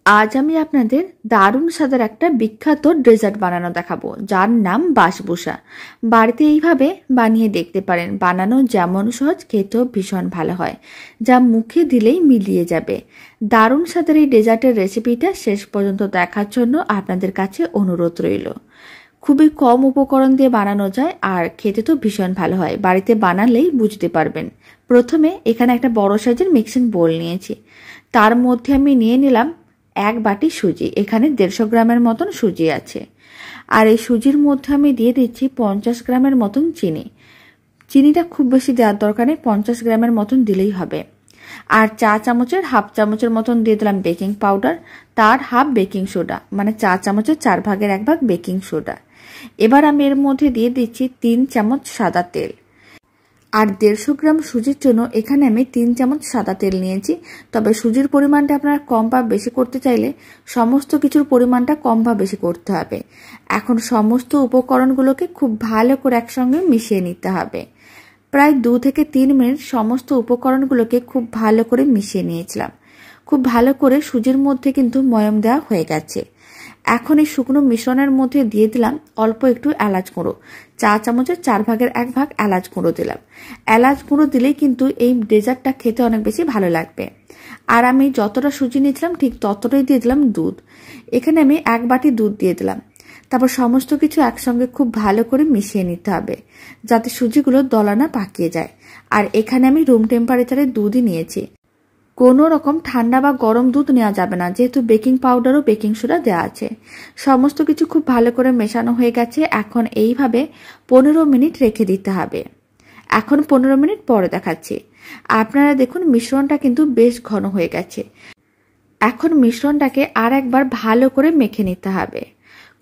আজ আমি আপনাদের দারুণ স্বাদের একটা বিখ্যাত ডেজার্ট বানানো দেখাবো, যার নাম বাসবুসা। বাড়িতে এইভাবে বানিয়ে দেখতে পারেন। বানানো যেমন সহজ, খেতেও ভীষণ ভালো হয়, যা মুখে দিলেই মিলিয়ে যাবে। দারুণ স্বাদের এই ডেজার্টের রেসিপিটা শেষ পর্যন্ত দেখার জন্য আপনাদের কাছে অনুরোধ রইল। খুবই কম উপকরণ দিয়ে বানানো যায় আর খেতে তো ভীষণ ভালো হয়। বাড়িতে বানালেই বুঝতে পারবেন। প্রথমে এখানে একটা বড় সাইজের মিক্সিং বোল নিয়েছি। তার মধ্যে আমি নিয়ে নিলাম 1 বাটি সুজি। এখানে 150 গ্রামের মতন সুজি আছে। আর এই সুজির মধ্যে আমি দিয়ে দিচ্ছি 50 গ্রামের মতন চিনি। চিনিটা খুব বেশি দেওয়ার দরকার নেই, 50 গ্রামের মতন দিলেই হবে। আর চা চামচের হাফ চামচের মতন দিয়ে দিলাম বেকিং পাউডার, তার হাফ বেকিং সোডা, মানে চা চামচের 4 ভাগের 1 ভাগ বেকিং সোডা। এবার আমি এর মধ্যে দিয়ে দিচ্ছি 3 চামচ সাদা তেল। আর 150 গ্রাম সুজির জন্য এখানে আমি 3 চামচ সাদা তেল নিয়েছি। তবে সুজির পরিমাণটা আপনারা কম বা বেশি করতে চাইলে সমস্ত কিছুর পরিমাণটা কম বা বেশি করতে হবে। এখন সমস্ত উপকরণগুলোকে খুব ভালো করে একসঙ্গে মিশিয়ে নিতে হবে। প্রায় 2 থেকে 3 মিনিট সমস্ত উপকরণগুলোকে খুব ভালো করে মিশিয়ে নিয়েছিলাম। খুব ভালো করে সুজির মধ্যে কিন্তু ময়ম দেওয়া হয়ে গেছে। এখন এই শুকনো মিশ্রণের মধ্যে দিয়ে দিলাম অল্প একটু এলাচ গুঁড়ো, চা চামচের 4 ভাগের 1 ভাগ এলাচ গুঁড়ো দিলাম। এলাচ গুঁড়ো দিলেই কিন্তু এই ডেজার্টটা খেতে অনেক বেশি ভালো লাগবে। আর আমি যতটা সুজি নিয়েছিলাম ঠিক ততটাই দিয়ে দিলাম দুধ। এখানে আমি 1 বাটি দুধ দিয়ে দিলাম। তারপর সমস্ত কিছু একসঙ্গে খুব ভালো করে মিশিয়ে নিতে হবে, যাতে সুজিগুলো দলা না পাকিয়ে যায়। আর এখানে আমি রুম টেম্পারেচারে দুধই নিয়েছি। কোনো রকম ঠান্ডা বা গরম দুধ নেওয়া যাবে না, যেহেতু বেকিং পাউডার ও বেকিং সোডা দেওয়া আছে। সমস্ত কিছু খুব ভালো করে মেশানো হয়ে গেছে। এখন এইভাবে 15 মিনিট রেখে দিতে হবে। এখন 15 মিনিট পরে দেখাচ্ছি। আপনারা দেখুন মিশ্রণটা কিন্তু বেশ ঘন হয়ে গেছে। এখন মিশ্রণটাকে আর একবার ভালো করে মেখে নিতে হবে।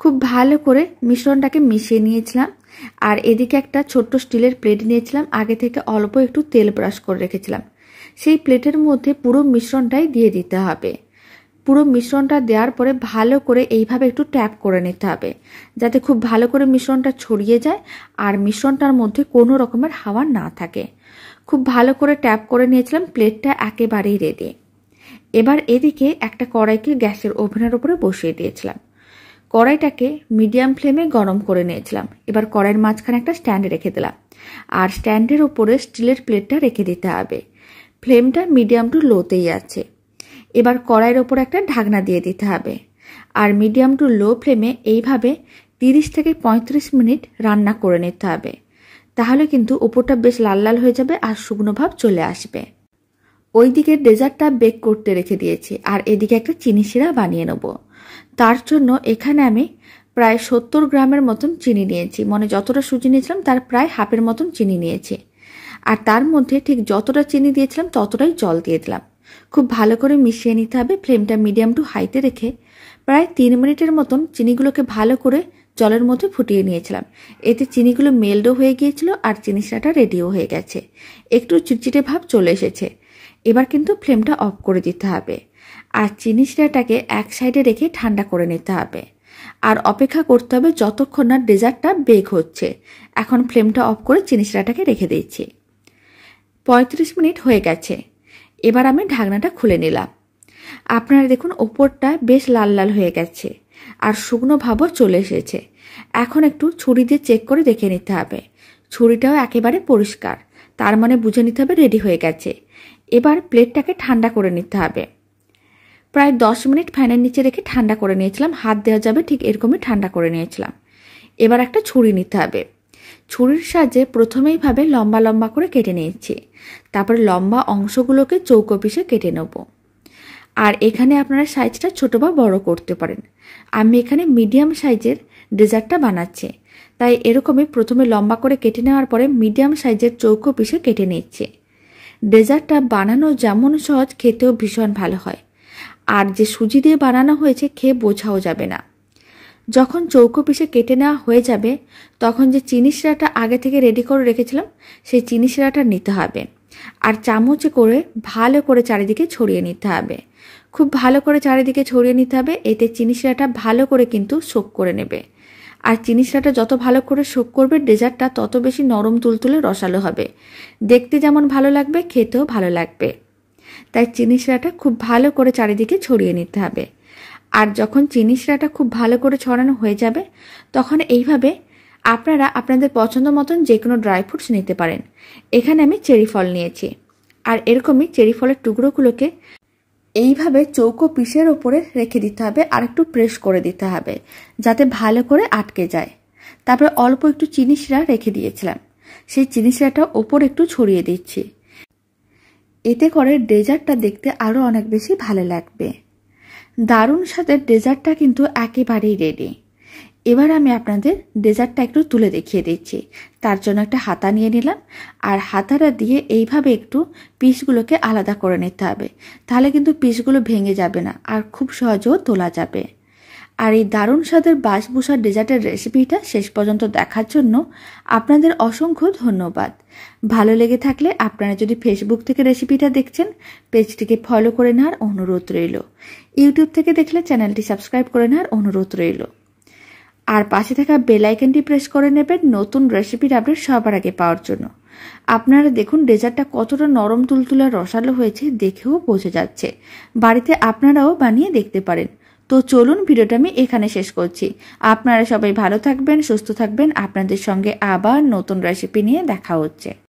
খুব ভালো করে মিশ্রণটাকে মিশিয়ে নিয়েছিলাম। আর এদিকে একটা ছোট্ট স্টিলের প্লেট নিয়েছিলাম, আগে থেকে অল্প একটু তেল ব্রাশ করে রেখেছিলাম। সেই প্লেটের মধ্যে পুরো মিশ্রণটাই দিয়ে দিতে হবে। পুরো মিশ্রণটা দেওয়ার পরে ভালো করে এইভাবে একটু ট্যাপ করে নিতে হবে, যাতে খুব ভালো করে মিশ্রণটা ছড়িয়ে যায় আর মিশ্রণটার মধ্যে কোনো রকমের হাওয়া না থাকে। খুব ভালো করে ট্যাপ করে নিয়েছিলাম। প্লেটটা একেবারেই রেডি। এবার এদিকে একটা কড়াইকে গ্যাসের ওভেনের উপরে বসিয়ে দিয়েছিলাম। কড়াইটাকে মিডিয়াম ফ্লেমে গরম করে নিয়েছিলাম। এবার কড়াইয়ের মাঝখানে একটা স্ট্যান্ড রেখে দিলাম। আর স্ট্যান্ডের উপরে স্টিলের প্লেটটা রেখে দিতে হবে। ফ্লেমটা মিডিয়াম টু লোতেই আছে। এবার কড়াইয়ের ওপর একটা ঢাকনা দিয়ে দিতে হবে। আর মিডিয়াম টু লো ফ্লেমে এইভাবে 30 থেকে 35 মিনিট রান্না করে নিতে হবে। তাহলে কিন্তু উপরটা বেশ লাল লাল হয়ে যাবে আর শুকনো ভাব চলে আসবে। ওইদিকে ডেজার্টটা বেক করতে রেখে দিয়েছি। আর এদিকে একটা চিনি শিরা বানিয়ে নেব। তার জন্য এখানে আমি প্রায় 70 গ্রামের মতন চিনি নিয়েছি, মানে যতটা সুজি নিয়েছিলাম তার প্রায় হাফের মতন চিনি নিয়েছি। আর তার মধ্যে ঠিক যতটা চিনি দিয়েছিলাম ততটাই জল দিয়ে দিলাম। খুব ভালো করে মিশিয়ে নিতে হবে। ফ্লেমটা মিডিয়াম টু হাইতে রেখে প্রায় 3 মিনিটের মতন চিনিগুলোকে ভালো করে জলের মধ্যে ফুটিয়ে নিয়েছিলাম। এতে চিনিগুলো মেল্টও হয়ে গিয়েছিল আর চিনি শিরাটা রেডিও হয়ে গেছে। একটু চিটচিটে ভাব চলে এসেছে। এবার কিন্তু ফ্লেমটা অফ করে দিতে হবে। আর চিনি শিরাটাকে এক সাইডে রেখে ঠান্ডা করে নিতে হবে। আর অপেক্ষা করতে হবে যতক্ষণ না ডেজার্টটা বেক হচ্ছে। এখন ফ্লেমটা অফ করে চিনি শিরাটাকে রেখে দিচ্ছি। 35 মিনিট হয়ে গেছে। এবার আমি ঢাকনাটা খুলে নিলাম। আপনারা দেখুন ওপরটা বেশ লাল লাল হয়ে গেছে আর শুকনো ভাবও চলে এসেছে। এখন একটু ছুরি দিয়ে চেক করে দেখে নিতে হবে। ছুরিটাও একেবারে পরিষ্কার, তার মানে বুঝে নিতে হবে রেডি হয়ে গেছে। এবার প্লেটটাকে ঠান্ডা করে নিতে হবে। প্রায় 10 মিনিট ফ্যানের নিচে রেখে ঠান্ডা করে নিয়েছিলাম। হাত দেওয়া যাবে ঠিক এরকমই ঠান্ডা করে নিয়েছিলাম। এবার একটা ছুরি নিতে হবে। ছুরির সাহায্যে প্রথমেই ভাবে লম্বা লম্বা করে কেটে নিয়েছি। তারপরে লম্বা অংশগুলোকে চৌকো পিসে কেটে নেব। আর এখানে আপনারা সাইজটা ছোট বা বড় করতে পারেন। আমি এখানে মিডিয়াম সাইজের ডেজার্টটা বানাচ্ছি, তাই এরকমই প্রথমে লম্বা করে কেটে নেওয়ার পরে মিডিয়াম সাইজের চৌকো পিসে কেটে নিচ্ছি। ডেজার্টটা বানানো যেমন সহজ, খেতেও ভীষণ ভালো হয়। আর যে সুজি দিয়ে বানানো হয়েছে খেয়ে বোঝাও যাবে না। যখন চৌকো পিসে কেটে নেওয়া হয়ে যাবে তখন যে চিনি শিরাটা আগে থেকে রেডি করে রেখেছিলাম সেই চিনি শিরাটা নিতে হবে। আর চামচে করে ভালো করে চারিদিকে ছড়িয়ে নিতে হবে। খুব ভালো করে চারিদিকে ছড়িয়ে নিতে হবে। এতে চিনি শিরাটা ভালো করে কিন্তু সোক করে নেবে। আর চিনি শিরাটা যত ভালো করে সোক করবে ডেজার্টটা তত বেশি নরম তুলতুলে রসালো হবে। দেখতে যেমন ভালো লাগবে খেতেও ভালো লাগবে। তাই চিনি শিরাটা খুব ভালো করে চারিদিকে ছড়িয়ে নিতে হবে। আর যখন চিনি শিরাটা খুব ভালো করে ছড়ানো হয়ে যাবে, তখন এইভাবে আপনারা আপনাদের পছন্দ মতন যে কোনো ড্রাই ফ্রুটস নিতে পারেন। এখানে আমি চেরি ফল নিয়েছি। আর এরকমই চেরি ফলের টুকরোগুলোকে এইভাবে চৌকো পিসের ওপরে রেখে দিতে হবে আর একটু প্রেস করে দিতে হবে যাতে ভালো করে আটকে যায়। তারপরে অল্প একটু চিনি শিরা রেখে দিয়েছিলাম, সেই চিনি শিরাটা ওপর একটু ছড়িয়ে দিচ্ছি। এতে করে ডেজার্টটা দেখতে আরও অনেক বেশি ভালো লাগবে। দারুণ স্বাদের ডেজার্টটা কিন্তু একেবারেই রেডি। এবার আমি আপনাদের ডেজার্টটা একটু তুলে দেখিয়ে দিচ্ছি। তার জন্য একটা হাতা নিয়ে নিলাম, আর হাতাটা দিয়ে এইভাবে একটু পিসগুলোকে আলাদা করে নিতে হবে, তাহলে কিন্তু পিসগুলো ভেঙে যাবে না আর খুব সহজেও তোলা যাবে। আর এই দারুণ স্বাদের বাসবুসার ডেজার্টের রেসিপিটা শেষ পর্যন্ত দেখার জন্য আপনাদের অসংখ্য ধন্যবাদ। ভালো লেগে থাকলে আপনারা যদি ফেসবুক থেকে রেসিপিটা দেখছেন, পেজটিকে ফলো করে নেওয়ার অনুরোধ রইল। ইউটিউব থেকে দেখলে চ্যানেলটি সাবস্ক্রাইব করে নেওয়ার অনুরোধ রইল। আর পাশে থাকা বেল আইকনটি প্রেস করে নেবেন নতুন রেসিপির আপডেট সবার আগে পাওয়ার জন্য। আপনারা দেখুন ডেজার্টটা কতটা নরম তুলতুলে রসালো হয়েছে, দেখেও বোঝা যাচ্ছে। বাড়িতে আপনারাও বানিয়ে দেখতে পারেন। তো চলুন ভিডিওটা আমি এখানে শেষ করছি। আপনারা সবাই ভালো থাকবেন, সুস্থ থাকবেন। আপনাদের সঙ্গে আবার নতুন রেসিপি নিয়ে দেখা হচ্ছে।